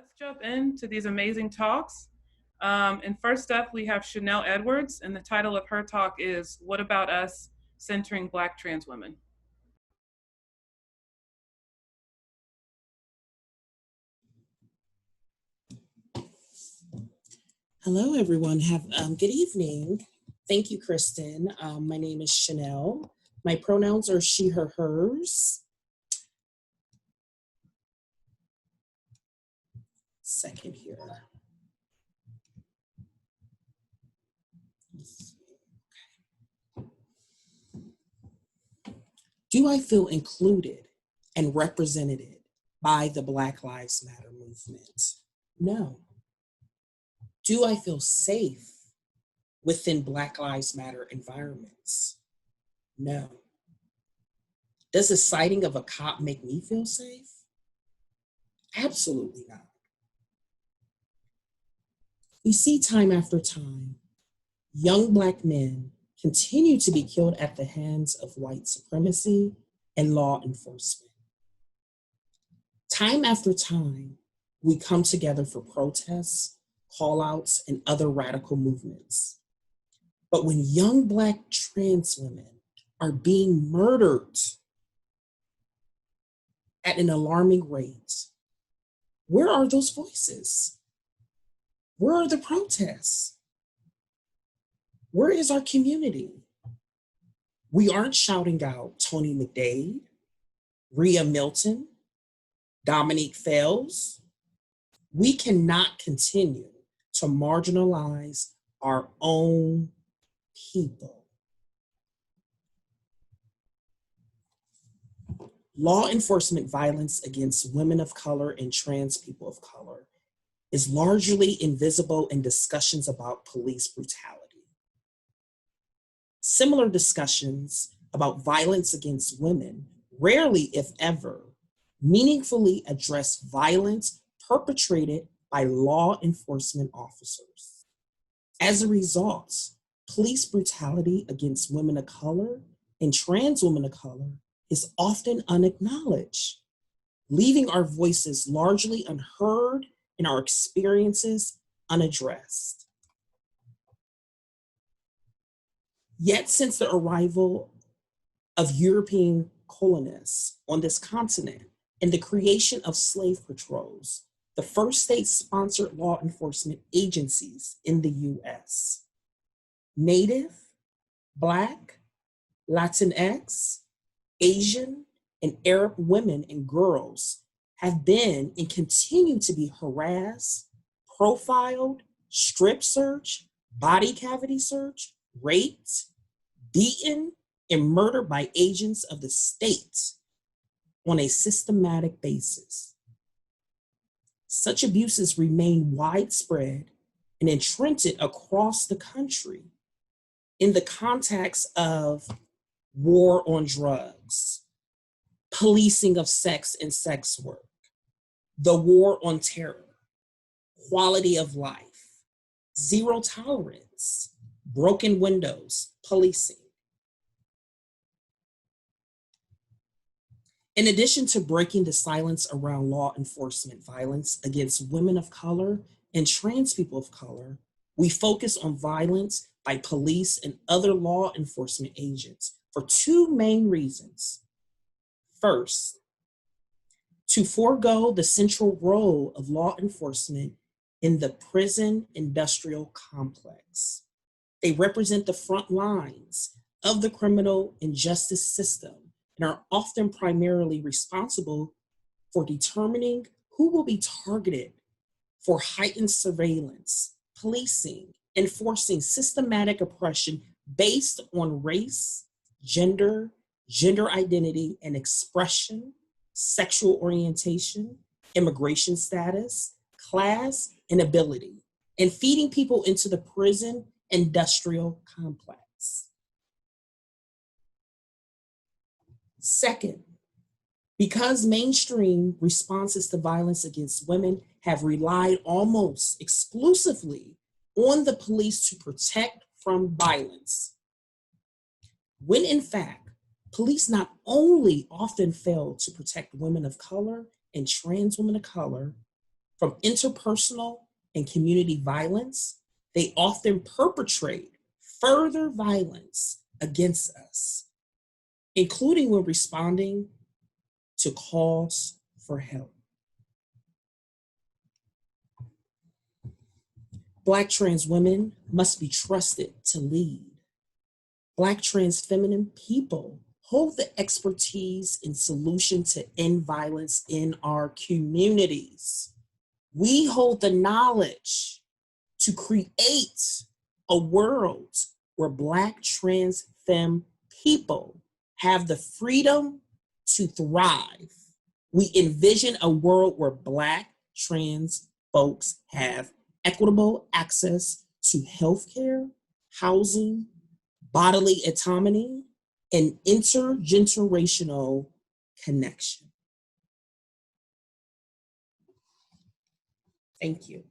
Let's jump into these amazing talks. And first up, we have Chanel Edwards, and the title of her talk is What About Us? Centering Black Trans Women. Hello, everyone. Have good evening. Thank you, Kristen. My name is Chanel. My pronouns are she, her, hers. Second here. Do I feel included and represented by the Black Lives Matter movement? No. Do I feel safe within Black Lives Matter environments? No. Does the sighting of a cop make me feel safe? Absolutely not. We see time after time, young Black men continue to be killed at the hands of white supremacy and law enforcement. Time after time, we come together for protests, call-outs, and other radical movements. But when young Black trans women are being murdered at an alarming rate, where are those voices? Where are the protests? Where is our community? We aren't shouting out Tony McDade, Rhea Milton, Dominique Fels. We cannot continue to marginalize our own people. Law enforcement violence against women of color and trans people of color is largely invisible in discussions about police brutality. Similar discussions about violence against women rarely, if ever, meaningfully address violence perpetrated by law enforcement officers. As a result, police brutality against women of color and trans women of color is often unacknowledged, leaving our voices largely unheard and our experiences unaddressed. Yet since the arrival of European colonists on this continent and the creation of slave patrols, the first state-sponsored law enforcement agencies in the US, Native, Black, Latinx, Asian, and Arab women and girls have been and continue to be harassed, profiled, strip searched, body cavity searched, raped, beaten, and murdered by agents of the state on a systematic basis. Such abuses remain widespread and entrenched across the country in the context of war on drugs, policing of sex and sex work, the war on terror, quality of life, zero tolerance, broken windows, policing. In addition to breaking the silence around law enforcement violence against women of color and trans people of color, we focus on violence by police and other law enforcement agents for two main reasons. First, to forego the central role of law enforcement in the prison industrial complex. They represent the front lines of the criminal and justice system and are often primarily responsible for determining who will be targeted for heightened surveillance, policing, enforcing systematic oppression based on race, gender, gender identity and expression, sexual orientation, immigration status, class, and ability, and feeding people into the prison industrial complex. Second, because mainstream responses to violence against women have relied almost exclusively on the police to protect from violence, when in fact, police not only often fail to protect women of color and trans women of color, From interpersonal and community violence, they often perpetrate further violence against us, including when responding to calls for help. Black trans women must be trusted to lead. Black trans feminine people hold the expertise and solution to end violence in our communities. We hold the knowledge to create a world where Black trans femme people have the freedom to thrive. We envision a world where Black trans folks have equitable access to healthcare, housing, bodily autonomy, and intergenerational connection. Thank you.